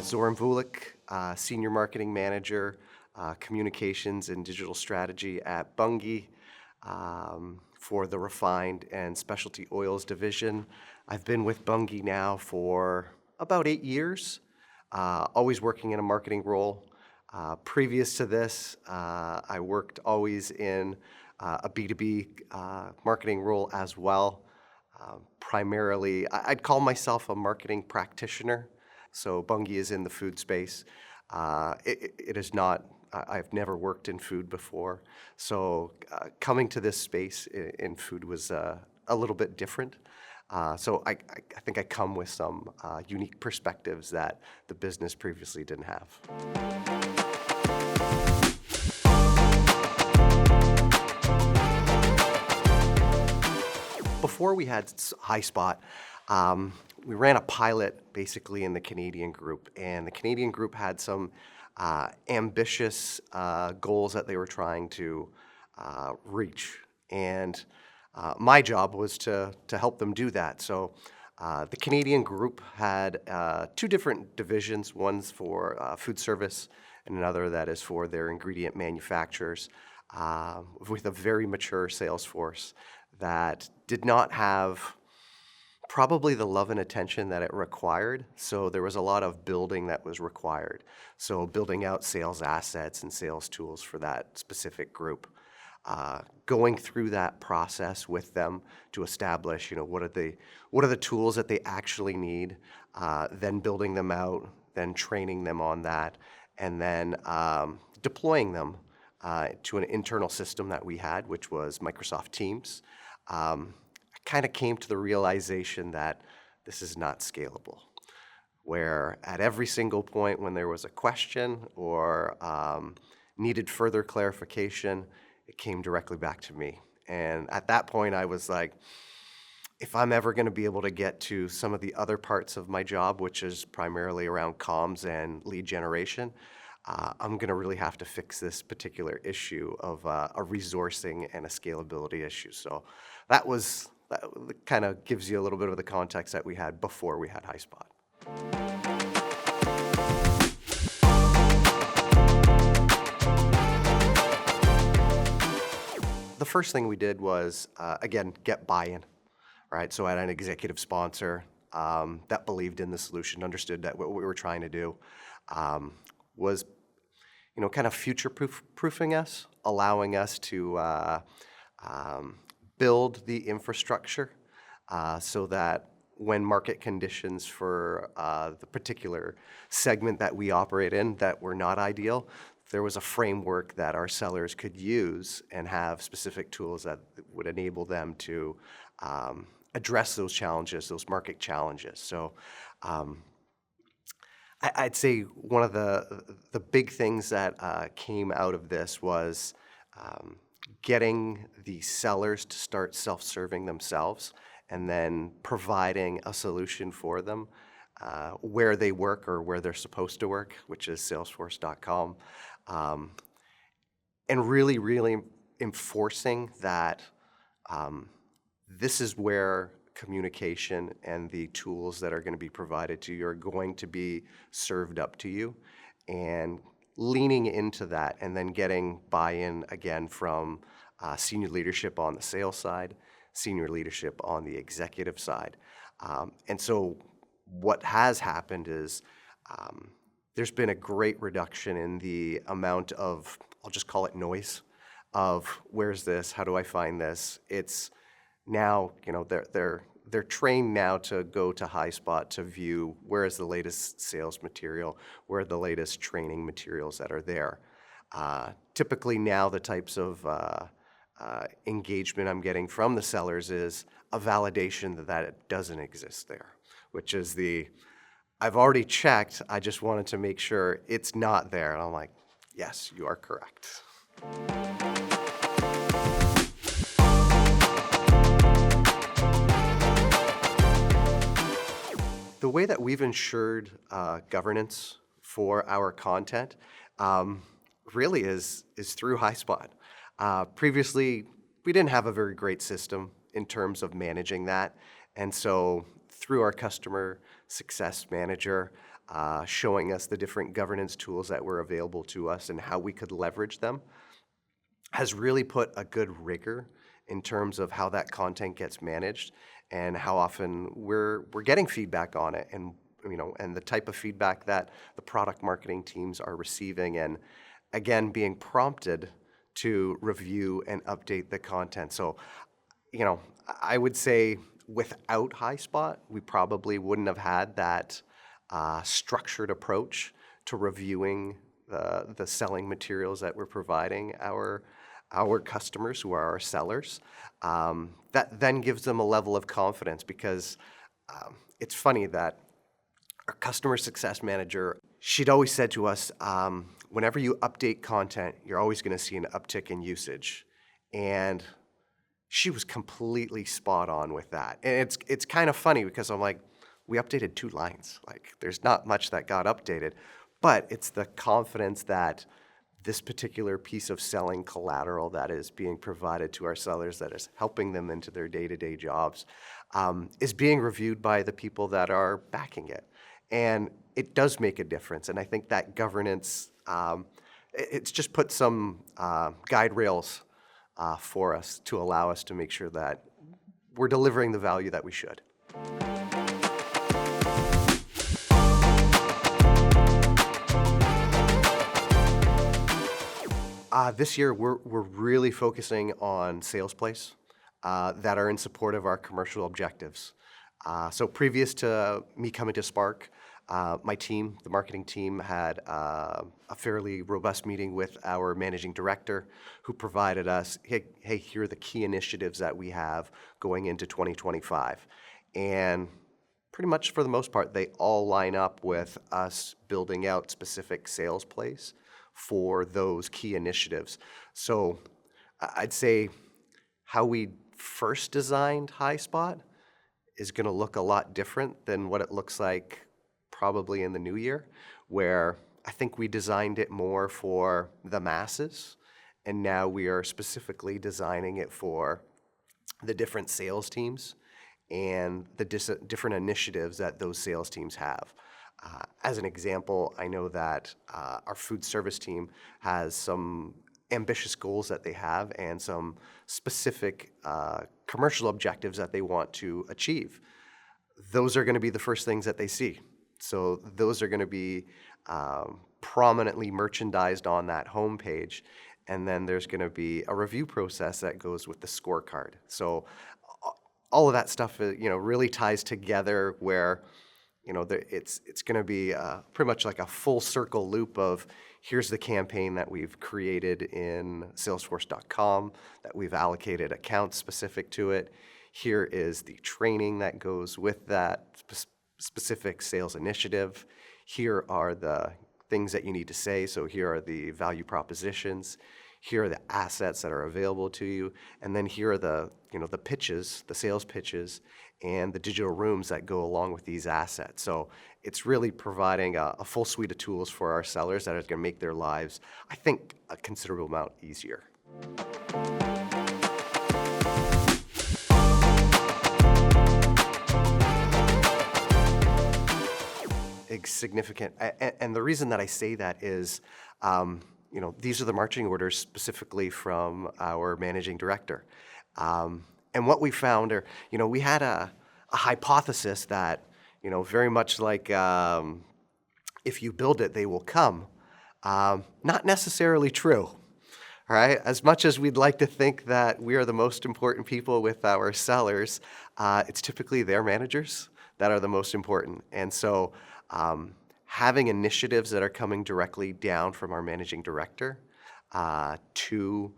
Zoran Vulik, Senior Marketing Manager, Communications and Digital Strategy at Bunge for the Refined and Specialty Oils Division. I've been with Bunge now for about 8 years, always working in a marketing role. Previous to this, I worked always in a B2B marketing role as well. Primarily, I'd call myself a marketing practitioner. So Bunge is in the food space. It is not, I've never worked in food before. So coming to this space in food was a little bit different. So I think I come with some unique perspectives that the business previously didn't have. Before we had Highspot, we ran a pilot basically in the Canadian group, and the Canadian group had some ambitious goals that they were trying to reach, and my job was to help them do that. So the Canadian group had two different divisions. One's for food service, and another that is for their ingredient manufacturers, with a very mature Salesforce that did not have probably the love and attention that it required. So there was a lot of building that was required. So building out sales assets and sales tools for that specific group. Going through that process with them to establish, what are the tools that they actually need, then building them out, then training them on that, and then deploying them to an internal system that we had, which was Microsoft Teams. I kind of came to the realization that this is not scalable, where at every single point when there was a question or needed further clarification, it came directly back to me. And at that point, I was like, if I'm ever going to be able to get to some of the other parts of my job, which is primarily around comms and lead generation, I'm going to really have to fix this particular issue of a resourcing and a scalability issue. So that kind of gives you a little bit of the context that we had before we had Highspot. The first thing we did was, again, get buy-in, right? So I had an executive sponsor that believed in the solution, understood that what we were trying to do was kind of future-proofing us, allowing us to build the infrastructure so that when market conditions for the particular segment that we operate in that were not ideal, there was a framework that our sellers could use and have specific tools that would enable them to address those challenges, those market challenges. So I'd say one of the big things that came out of this was getting the sellers to start self-serving themselves and then providing a solution for them where they work or where they're supposed to work, which is salesforce.com, and really, really enforcing that this is where communication and the tools that are going to be provided to you are going to be served up to you, and leaning into that and then getting buy-in again from senior leadership on the sales side, senior leadership on the executive side. And so what has happened is there's been a great reduction in the amount of, I'll just call it noise, of where's this, how do I find this? It's now, they're trained now to go to Highspot to view where is the latest sales material, where are the latest training materials that are there. Typically now the types of engagement I'm getting from the sellers is a validation that it doesn't exist there, which is I've already checked, I just wanted to make sure it's not there. And I'm like, yes, you are correct. The way that we've ensured governance for our content really is through Highspot. Previously, we didn't have a very great system in terms of managing that. And so through our customer success manager, showing us the different governance tools that were available to us and how we could leverage them, has really put a good rigor in terms of how that content gets managed and how often we're getting feedback on it, and and the type of feedback that the product marketing teams are receiving, and again being prompted to review and update the content. So, I would say without Highspot, we probably wouldn't have had that structured approach to reviewing the selling materials that we're providing our customers, who are our sellers. That then gives them a level of confidence, because it's funny that our customer success manager, she'd always said to us, whenever you update content, you're always going to see an uptick in usage. And she was completely spot on with that. And it's kind of funny, because I'm like, we updated 2 lines. Like, there's not much that got updated. But it's the confidence that this particular piece of selling collateral that is being provided to our sellers, that is helping them into their day-to-day jobs, is being reviewed by the people that are backing it. And it does make a difference. And I think that governance, it's just put some guide rails for us to allow us to make sure that we're delivering the value that we should. This year, we're really focusing on sales plays that are in support of our commercial objectives. So previous to me coming to Spark, my team, the marketing team, had a fairly robust meeting with our managing director, who provided us, hey, here are the key initiatives that we have going into 2025. And pretty much for the most part, they all line up with us building out specific sales plays for those key initiatives. So I'd say how we first designed Highspot is going to look a lot different than what it looks like probably in the new year, where I think we designed it more for the masses, and now we are specifically designing it for the different sales teams and the different initiatives that those sales teams have. As an example, I know that our food service team has some ambitious goals that they have and some specific commercial objectives that they want to achieve. Those are going to be the first things that they see. So those are going to be prominently merchandised on that homepage, and then there's going to be a review process that goes with the scorecard. So all of that stuff, really ties together, where it's going to be pretty much like a full circle loop of, here's the campaign that we've created in Salesforce.com, that we've allocated accounts specific to it. Here is the training that goes with that specific sales initiative. Here are the things that you need to say. So here are the value propositions. Here are the assets that are available to you. And then here are the pitches, the sales pitches, and the digital rooms that go along with these assets. So it's really providing a full suite of tools for our sellers that is going to make their lives, I think, a considerable amount easier. It's significant. And the reason that I say that is, these are the marching orders specifically from our managing director. And what we found are, we had a hypothesis that, very much like if you build it, they will come. Not necessarily true, right? As much as we'd like to think that we are the most important people with our sellers, it's typically their managers that are the most important. And so having initiatives that are coming directly down from our managing director to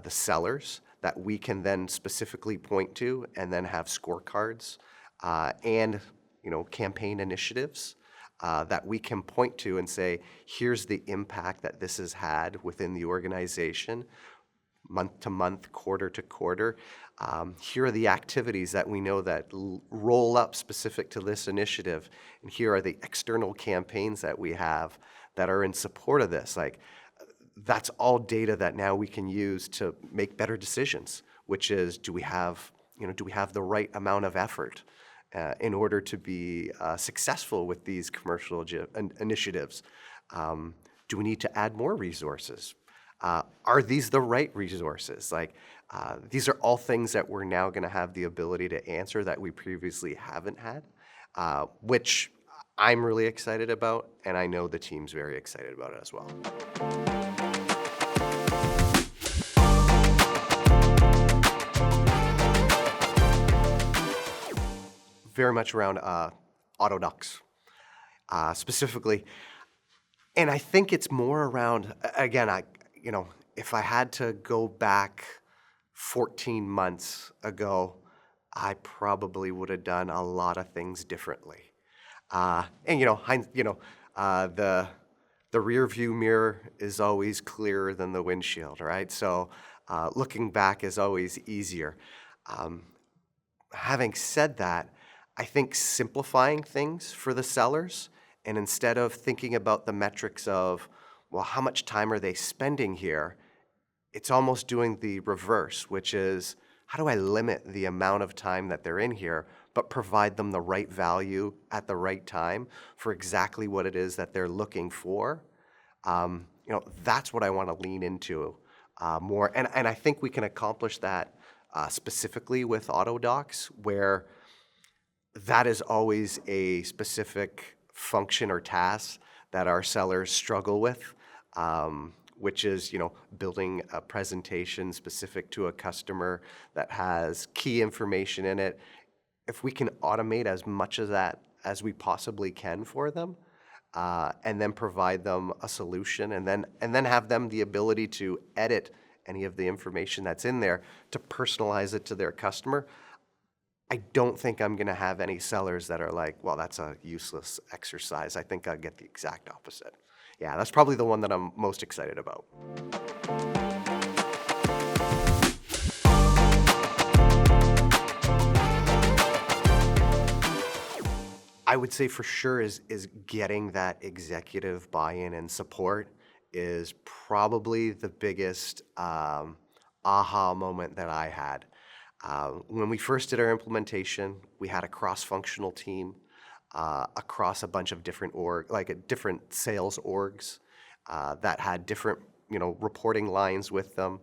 the sellers that we can then specifically point to, and then have scorecards and campaign initiatives that we can point to and say, here's the impact that this has had within the organization, month to month, quarter to quarter. Here are the activities that we know that roll up specific to this initiative, and here are the external campaigns that we have that are in support of this. Like, that's all data that now we can use to make better decisions, which is, do we have the right amount of effort? in order to be successful with these commercial initiatives? Do we need to add more resources? Are these the right resources? These are all things that we're now going to have the ability to answer that we previously haven't had, which I'm really excited about, and I know the team's very excited about it as well. Very much around auto docs, specifically. And I think it's more around, again, if I had to go back 14 months ago, I probably would have done a lot of things differently. The rear view mirror is always clearer than the windshield, right? So looking back is always easier. Having said that, I think simplifying things for the sellers, and instead of thinking about the metrics of, well, how much time are they spending here? It's almost doing the reverse, which is, how do I limit the amount of time that they're in here, but provide them the right value at the right time for exactly what it is that they're looking for? That's what I want to lean into more. And I think we can accomplish that specifically with AutoDocs, where that is always a specific function or task that our sellers struggle with, which is, building a presentation specific to a customer that has key information in it. If we can automate as much of that as we possibly can for them, and then provide them a solution, and then have them the ability to edit any of the information that's in there to personalize it to their customer, I don't think I'm going to have any sellers that are like, well, that's a useless exercise. I think I'll get the exact opposite. Yeah, that's probably the one that I'm most excited about. I would say for sure is getting that executive buy-in and support is probably the biggest aha moment that I had. When we first did our implementation, we had a cross-functional team across a bunch of different different sales orgs that had different, reporting lines with them,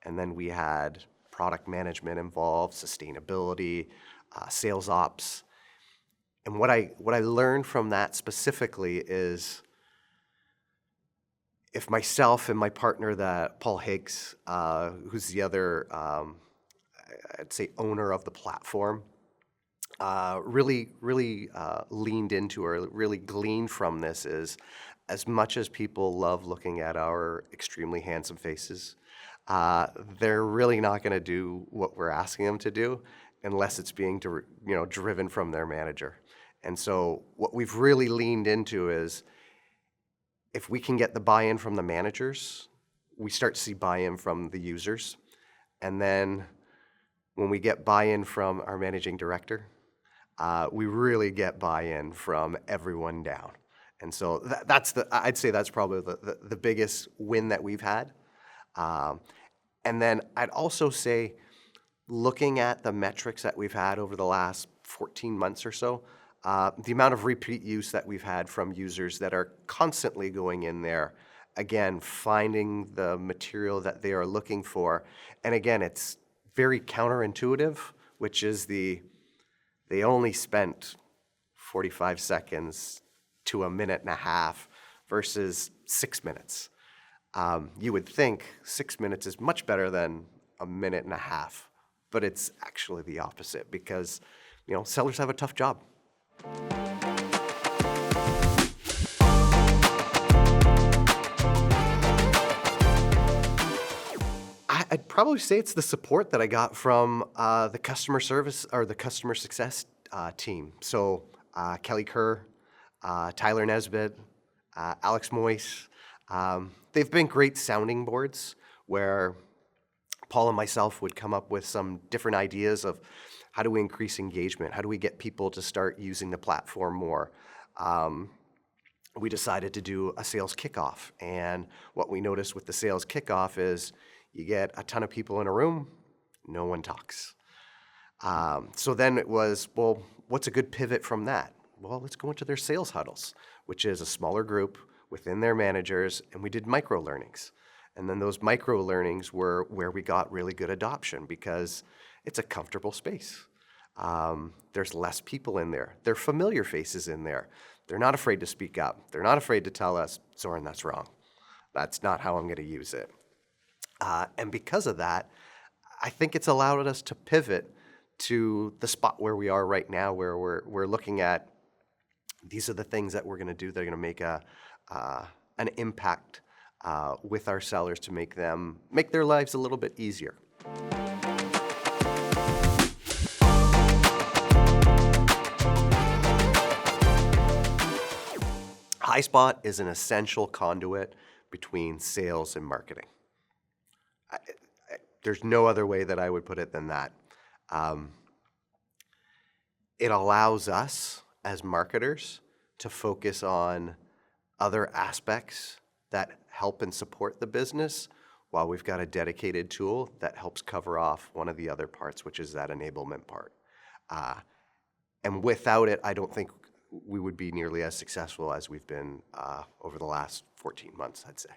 and then we had product management involved, sustainability, sales ops, and what I learned from that specifically is, if myself and my partner, Paul Higgs, who's the other I'd say owner of the platform, really leaned into or really gleaned from this is, as much as people love looking at our extremely handsome faces, they're really not going to do what we're asking them to do unless it's being driven from their manager. And so what we've really leaned into is, if we can get the buy-in from the managers, we start to see buy-in from the users. And then when we get buy-in from our managing director, we really get buy-in from everyone down. And so I'd say that's probably the biggest win that we've had. And then I'd also say, looking at the metrics that we've had over the last 14 months or so, the amount of repeat use that we've had from users that are constantly going in there, again, finding the material that they are looking for. And again, it's very counterintuitive, which is they only spent 45 seconds to a minute and a half versus 6 minutes. You would think 6 minutes is much better than a minute and a half, but it's actually the opposite, because sellers have a tough job. I'd probably say it's the support that I got from the customer service or the customer success team. So Kelly Kerr, Tyler Nesbitt, Alex Moyce, they've been great sounding boards where Paul and myself would come up with some different ideas of, how do we increase engagement? How do we get people to start using the platform more? We decided to do a sales kickoff. And what we noticed with the sales kickoff is, you get a ton of people in a room, no one talks. So then it was, well, what's a good pivot from that? Well, let's go into their sales huddles, which is a smaller group within their managers, and we did micro learnings. And then those micro learnings were where we got really good adoption because it's a comfortable space. There's less people in there. They're familiar faces in there. They're not afraid to speak up. They're not afraid to tell us, Soren, that's wrong. That's not how I'm going to use it. And because of that, I think it's allowed us to pivot to the spot where we are right now, where we're looking at these are the things that we're going to do that are going to make an impact with our sellers to make their lives a little bit easier. Highspot is an essential conduit between sales and marketing. There's no other way that I would put it than that. It allows us as marketers to focus on other aspects that help and support the business while we've got a dedicated tool that helps cover off one of the other parts, which is that enablement part. And without it, I don't think we would be nearly as successful as we've been over the last 14 months, I'd say.